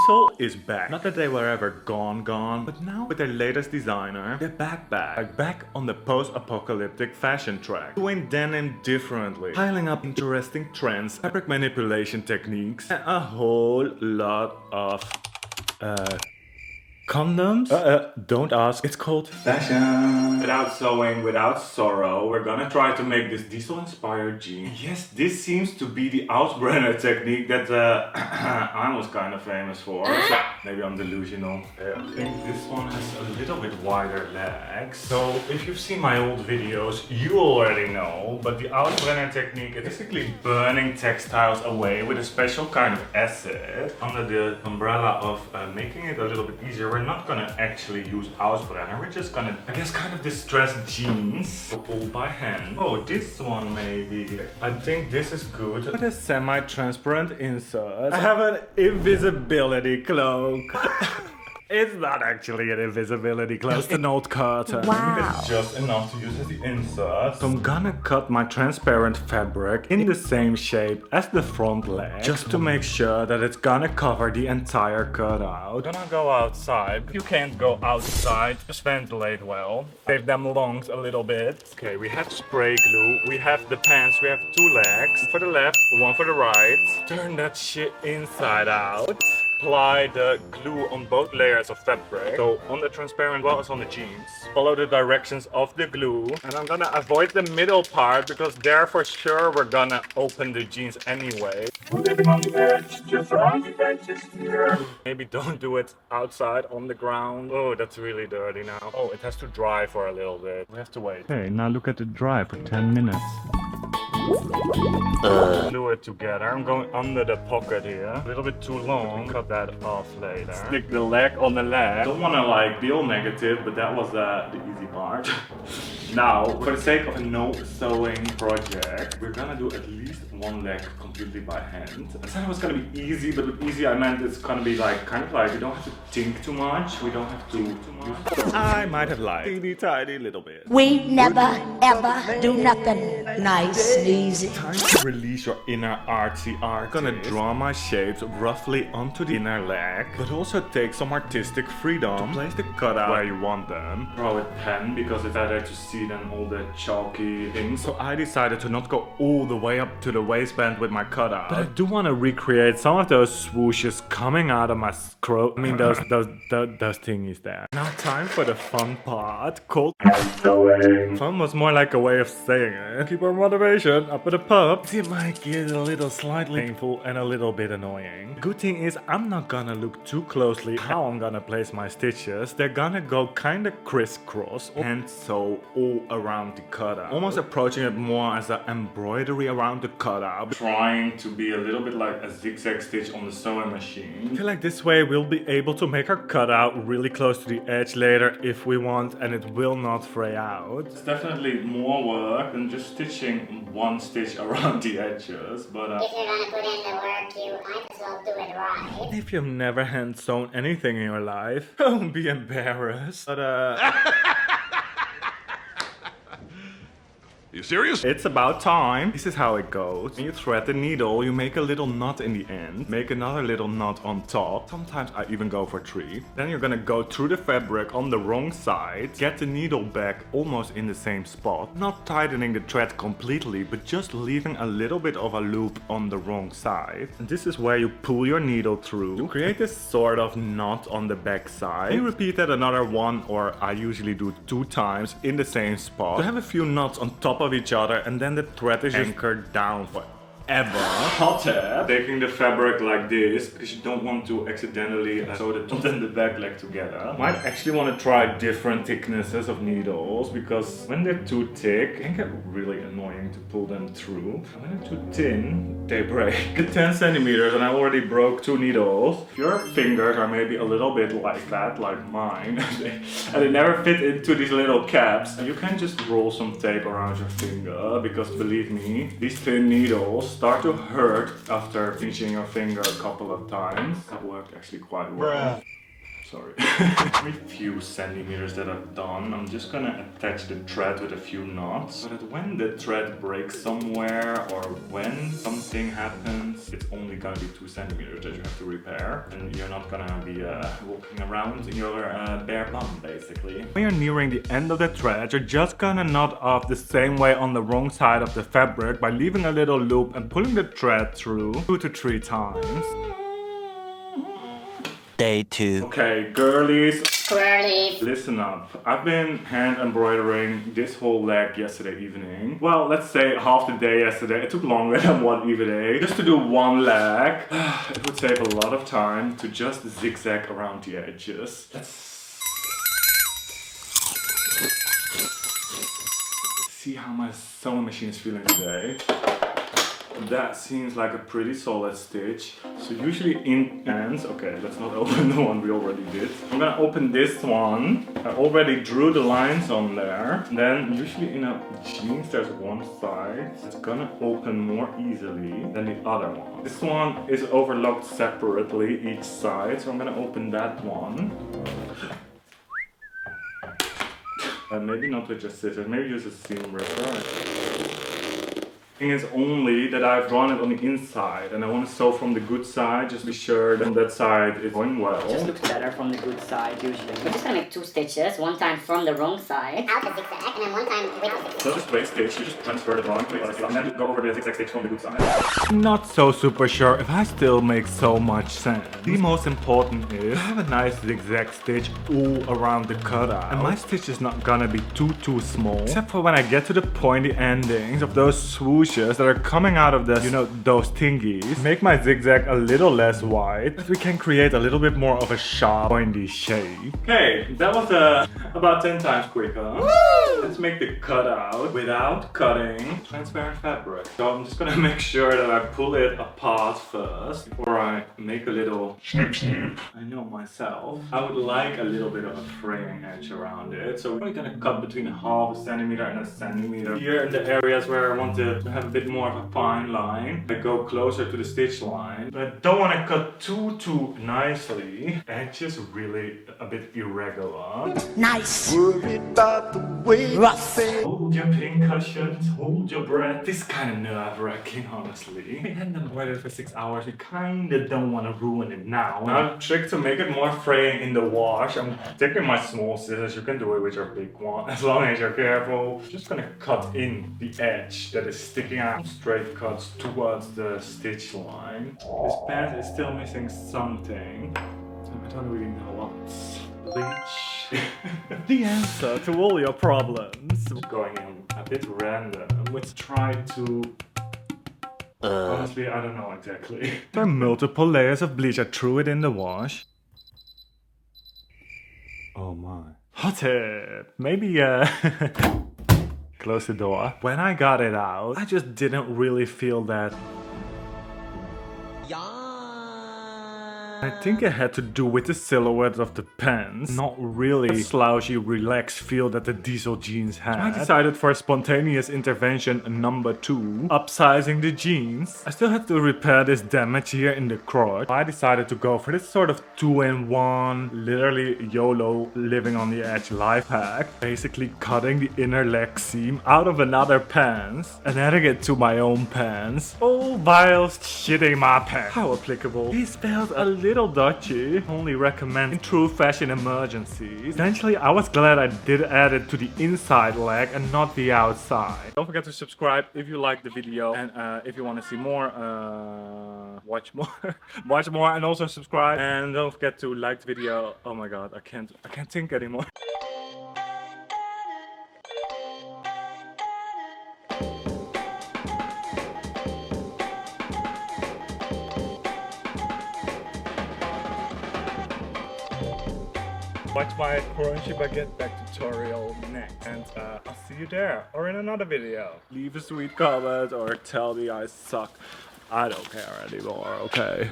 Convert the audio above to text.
Diesel is back. Not that they were ever gone, but now with their latest designer, they're back on the post-apocalyptic fashion track, doing denim differently, piling up interesting trends, fabric manipulation techniques, and a whole lot of condoms? Don't ask. It's called fashion. Without sewing, without sorrow, we're gonna try to make this diesel-inspired jean. Yes, this seems to be the Ausbrenner technique that I was kind of famous for. So maybe I'm delusional. I think this one has a little bit wider legs. So if you've seen my old videos, you already know. But the Ausbrenner technique is basically burning textiles away with a special kind of acid under the umbrella of making it a little bit easier. We're not gonna actually use Ausbrenner, we're just gonna, I guess, kind of distress jeans all by hand. Oh, this one maybe. I think this is good. With a semi-transparent insert. I have an invisibility cloak. It's not actually an invisibility cloak, it's an old curtain. Wow. It's just enough to use as the insert. So I'm gonna cut my transparent fabric in the same shape as the front leg, just to make sure that it's gonna cover the entire cutout. I'm gonna go outside. If you can't go outside, just ventilate well. Save them lungs a little bit. Okay, we have spray glue, we have the pants, we have 2 legs. One for the left, one for the right. Turn that shit inside out. Apply the glue on both layers of fabric, so on the transparent as well as on the jeans. Follow the directions of the glue, and I'm gonna avoid the middle part because there for sure we're gonna open the jeans anyway. Put it on the edge, just around the edges here. Maybe don't do it outside on the ground. Oh, that's really dirty now. Oh, it has to dry for a little bit. We have to wait. Okay, now look at it dry for 10 minutes. Glue it together. I'm going under the pocket here. A little bit too long. Cut that off later. Stick the leg on the leg. Don't want to like be all negative, but that was the easy part. Now, for the sake of a no sewing project, we're gonna do at least one leg completely by hand. I said it was gonna be easy, but with easy I meant it's gonna be like kind of like we don't have to think too much. We don't have to too much. I might have lied. Teeny tiny little bit. We never ever do nothing nice and easy. Time to release your inner artsy art. I'm gonna draw my shapes roughly onto the inner leg, but also take some artistic freedom to place the cutout where you want them. Draw with pen because it's better to see than all the chalky things. So I decided to not go all the way up to the waistband with my cutout, but I do want to recreate some of those swooshes coming out of my scrotum. I mean those thingies there. Now time for the fun part called sewing. Fun was more like a way of saying it. Keep our motivation up at the pub. It might get a little slightly painful and a little bit annoying. Good thing is I'm not gonna look too closely how I'm gonna place my stitches. They're gonna go kind of crisscross and sew all around the cutout. Almost approaching it more as an embroidery around the cutout. Trying to be a little bit like a zigzag stitch on the sewing machine. I feel like this way we'll be able to make our cutout really close to the edge later if we want, and it will not fray out. It's definitely more work than just stitching one stitch around the edges, but if you're gonna put in the work, you might as well do it right. if you've never hand sewn anything in your life, don't be embarrassed. But You serious? it's about time. This is how it goes. When you thread the needle, you make a little knot in the end, make another little knot on top. Sometimes I even go for 3. Then you're gonna go through the fabric on the wrong side, get the needle back almost in the same spot, not tightening the thread completely, but just leaving a little bit of a loop on the wrong side. And this is where you pull your needle through to create this sort of knot on the back side. You repeat that another 1, or I usually do 2 times in the same spot to have a few knots on top of each other, and then the thread is anchored down forever. Hot tip. Taking the fabric like this, because you don't want to accidentally sew the top and the back leg together. Might actually want to try different thicknesses of needles, because when they're too thick, it can get really annoying to pull them through. And when they're too thin, they break. 10 centimeters and I already broke 2 needles. If your fingers are maybe a little bit like that, like mine, and they never fit into these little caps, you can just roll some tape around your finger, because believe me, these thin needles start to hurt after pinching your finger a couple of times. That worked actually quite well. Sorry. Every few centimeters that I've done, I'm just gonna attach the thread with a few knots so that when the thread breaks somewhere or when something happens, it's only gonna be 2 centimeters that you have to repair, and you're not gonna be walking around in your bare bum, basically. When you're nearing the end of the thread, you're just gonna knot off the same way on the wrong side of the fabric by leaving a little loop and pulling the thread through 2 to 3 times. Day 2. Okay, girlies, Squirrely. listen up. I've been hand embroidering this whole leg yesterday evening. Well, let's say half the day yesterday. It took longer than one evening. Just to do one leg, it would save a lot of time to just zigzag around the edges. Let's see how my sewing machine is feeling today. That seems like a pretty solid stitch. So usually in ends, okay, let's not open the one we already did. I'm gonna open this one. I already drew the lines on there. Then usually in a jeans there's one side that's gonna open more easily than the other one. This one is overlocked separately each side, so I'm gonna open that one. Maybe not with just scissors, maybe use a seam ripper. Thing is only that I've drawn it on the inside and I want to sew from the good side, just be sure that that side is going well. It just looks better from the good side usually. We're just gonna make 2 stitches, one time from the wrong side. Out the zigzag, and then one time with the zigzag. So just wait stitch, you just transfer the drawing to the other side and then go over the zigzag stitch from the good side. Not so super sure if I still make so much sense. The most important is to have a nice zigzag stitch all around the cutout. And my stitch is not gonna be too small, except for when I get to the pointy endings of those swooshes that are coming out of the, you know, those thingies. Make my zigzag a little less wide, but we can create a little bit more of a sharp, pointy shape. Okay, that was about 10 times quicker. Woo! Let's make the cutout without cutting transparent fabric. So I'm just gonna make sure that I pull it apart first before I make a little snip snip. I know myself. I would like a little bit of a framing edge around it. So we're probably gonna cut between ½ centimeter and 1 centimeter. Here in the areas where I want to have a bit more of a fine line, I go closer to the stitch line. But I don't want to cut too nicely. Edges really a bit irregular. Nice. Worried about the way Rough. Hold your pin cushions, hold your breath. This is kind of nerve-wracking, honestly. We had embroidered for 6 hours. We kind of don't want to ruin it now. Now, trick to make it more fraying in the wash. I'm taking my small scissors. You can do it with your big one, as long as you're careful. I'm just gonna cut in the edge that is sticking out. Straight cuts towards the stitch line. This pant is still missing something. I don't really know what. Bleach. The answer to all your problems. Going in a bit random. Let's try to... Honestly, I don't know exactly. There are multiple layers of bleach. I threw it in the wash. Oh my. Hot tip. Maybe close the door. When I got it out, I just didn't really feel that. I think it had to do with the silhouette of the pants, not really the slouchy, relaxed feel that the diesel jeans had. I decided for spontaneous intervention number 2, upsizing the jeans. I still had to repair this damage here in the crotch. I decided to go for this sort of 2-in-1, literally YOLO, living on the edge life hack. Basically cutting the inner leg seam out of another pants and adding it to my own pants. All whilst shitting my pants. How applicable. These felt a little dodgy. Only recommend in true fashion emergencies. Eventually, I was glad I did add it to the inside leg and not the outside. Don't forget to subscribe if you liked the video, and if you want to see more, watch more, watch more, and also subscribe. And don't forget to like the video. Oh my god, I can't think anymore. Watch my crunchy baguette back tutorial next, and I'll see you there or in another video. Leave a sweet comment or tell me I suck. I don't care anymore, okay?